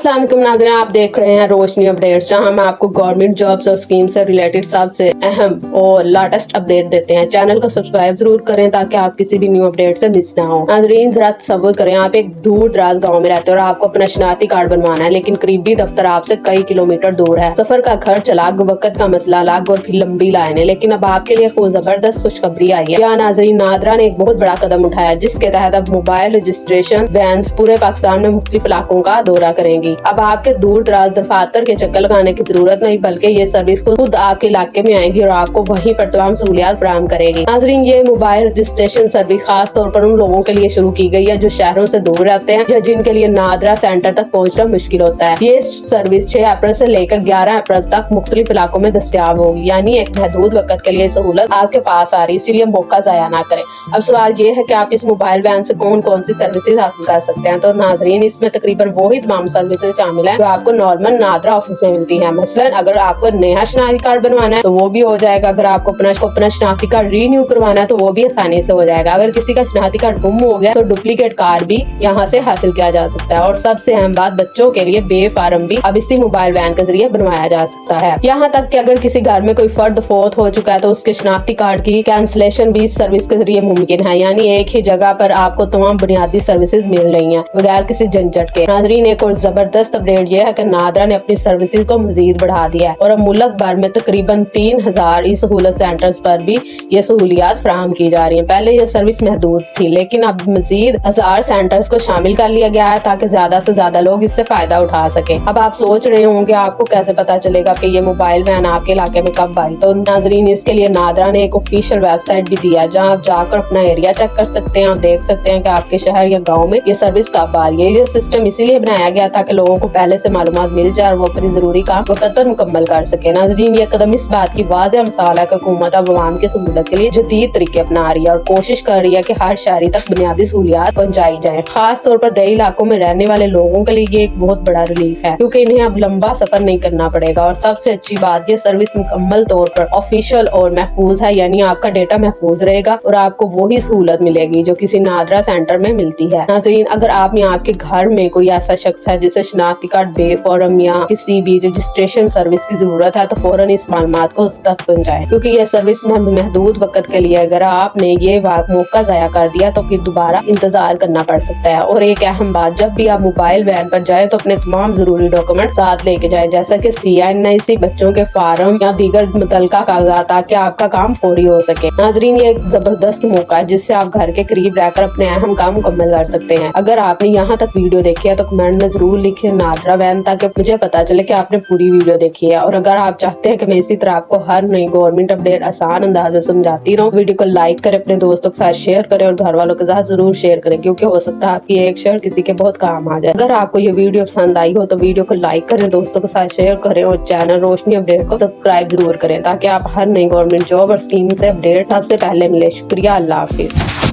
अस्सलाम वालेकुम नाज़रीन, आप देख रहे हैं रोशनी अपडेट्स, जहां हम आपको गवर्नमेंट जॉब्स और स्कीम से रिलेटेड सबसे अहम और लेटेस्ट अपडेट देते हैं। चैनल को सब्सक्राइब जरूर करें ताकि आप किसी भी न्यू अपडेट से मिस ना हो। नाज़रीन, जरा तसव्वुर करें, आप एक दूर दराज गाँव में रहते हैं और आपको अपना शनाख्ती कार्ड बनवाना है, लेकिन करीबी दफ्तर आपसे कई किलोमीटर दूर है। सफर का खर्च अलग, वक्त का मसला अलग और फिर लंबी लाइनें। लेकिन अब आपके लिए कोई जबरदस्त खुशखबरी आई है। नाज़रीन, नादरा ने एक बहुत बड़ा कदम उठाया, जिसके तहत अब मोबाइल रजिस्ट्रेशन वैन्स पूरे पाकिस्तान में मुख्तलिफ इलाकों का दौरा करेंगी। अब आपके दूर दराज दफातर के चक्कर लगाने की जरूरत नहीं, बल्कि ये सर्विस खुद आपके इलाके में आएगी और आपको वहीं पर तमाम सहूलियात फराहम करेगी। नाज़रीन, ये मोबाइल रजिस्ट्रेशन सर्विस खास तौर पर उन लोगों के लिए शुरू की गई है जो शहरों से दूर रहते हैं या जिनके लिए नादरा सेंटर तक पहुँचना मुश्किल होता है। ये सर्विस 6 अप्रैल से लेकर 11 अप्रैल तक मुख्तलिफ इलाकों में दस्तयाब होगी, यानी एक महदूद वक्त के लिए सहूलत आपके पास आ रही, इसीलिए मौका जाया ना करें। अब सवाल ये है कि आप इस मोबाइल वैन से कौन कौन सी सर्विसेज हासिल कर सकते हैं। तो नाज़रीन, इसमें तकरीबन वही तमाम सर्विसेज शामिल है जो आपको नॉर्मल नादरा ऑफिस में मिलती है। मसलन अगर आपको नया शनाख्ती कार्ड बनवाना है तो वो भी हो जाएगा। अगर आपको अपना शनाख्ती कार्ड रीन्यू करवाना है तो वो भी आसानी से हो जाएगा। अगर किसी का शनाख्ती कार्ड गुम हो गया तो डुप्लीकेट कार्ड भी यहाँ से हासिल किया जा सकता है। और सबसे अहम बात, बच्चों के लिए बे फार्म भी अब इसी मोबाइल वैन के जरिए बनवाया जा सकता है। यहाँ तक कि अगर किसी घर में कोई फर्द फौत हो चुका है तो उसके शनाख्ती कार्ड की कैंसिलेशन भी इस सर्विस के जरिए मुमकिन है, यानी एक ही जगह पर आपको तमाम बुनियादी सर्विसेज मिल रही हैं बगैर किसी झंझट के। नाज़रीन, एक और जबरदस्त अपडेट ये है कि नादरा ने अपनी सर्विसेज को मजीद बढ़ा दिया है और अब मुल्क भर में तकरीबन 3000 ई सहूलत सेंटर्स पर भी ये सहूलियात फराहम की जा रही है। पहले ये सर्विस महदूद थी, लेकिन अब मजीद 1000 सेंटर्स को शामिल कर लिया गया है ताकि ज्यादा से ज्यादा लोग इससे फायदा उठा सके। अब आप सोच रहे होंगे आपको कैसे पता चलेगा कि ये मोबाइल वैन आपके इलाके में कब आई। तो नाज़रीन, इसके लिए नादरा ने एक ऑफिशियल वेबसाइट भी दिया जहाँ आप जाकर अपना एरिया चेक कर सकते हैं और देख सकते हैं कि आपके शहर या गाँव में ये सर्विस कब आ रही है। ये सिस्टम इसीलिए बनाया गया ताकि लोगों को पहले से मालूमात मिल जाए और वो अपनी जरूरी काम वक्त पर मुकम्मल कर सके। नाज़रीन, ये कदम इस बात की वाज़ेह मिसाल है कि हुकूमत अब अवाम की सहूलत के लिए जदीद तरीके अपना रही है और कोशिश कर रही है कि हर शहरी तक बुनियादी सहूलियात पहुँचाई जाए। खास तौर पर देही इलाकों में रहने वाले लोगों के लिए ये एक बहुत बड़ा रिलीफ है, क्योंकि इन्हें अब लंबा सफर नहीं करना पड़ेगा। और सबसे अच्छी बात, ये सर्विस मुकम्मल तौर पर ऑफिशियल और महफूज है, यानी आपका डेटा महफूज रहेगा और आपको वही सहूलत मिलेगी जो किसी नादरा सेंटर में मिलती है। नाज़रीन, अगर आप या आपके घर में कोई ऐसा शख्स है जिसे शनाख्ती कार्ड बे फॉर्म या किसी भी रजिस्ट्रेशन सर्विस की जरूरत है तो फौरन इस मालूमात को उस तक पहुंचाएं, क्योंकि ये सर्विस में महदूद वक्त के लिए अगर आपने ये मौका जाया कर दिया तो फिर दोबारा इंतजार करना पड़ सकता है। और एक अहम बात, जब भी आप मोबाइल वैन पर जाएं तो अपने तमाम जरूरी डॉक्यूमेंट साथ लेके जाएं, जैसा कि CNIC, बच्चों के फार्म या दीगर मुतल्लिका कागजात, ताकि आपका काम फौरी हो सके। नाज़रीन, ये एक जबरदस्त मौका है जिससे आप घर के करीब रहकर अपने अहम काम मुकम्मल कर सकते हैं। अगर आपने यहाँ तक वीडियो देखी है तो कमेंट में जरूर लिखिए नादरा वैन, ताकि मुझे पता चले कि आपने पूरी वीडियो देखी है। और अगर आप चाहते हैं कि मैं इसी तरह आपको हर नई गवर्नमेंट अपडेट आसान अंदाज में समझाती रहूं, वीडियो को लाइक करें, अपने दोस्तों के साथ शेयर करें और घर वालों के साथ जरूर शेयर करें, क्योंकि हो सकता है आपकी एक शेयर किसी के बहुत काम आ जाए। अगर आपको ये वीडियो पसंद आई हो तो वीडियो को लाइक करें, दोस्तों के साथ शेयर करें और चैनल रोशनी अपडेट को सब्सक्राइब जरूर करें ताकि आप हर नई गवर्नमेंट जॉब और स्कीम से अपडेट सबसे पहले मिले। शुक्रिया, अल्लाह हाफिज।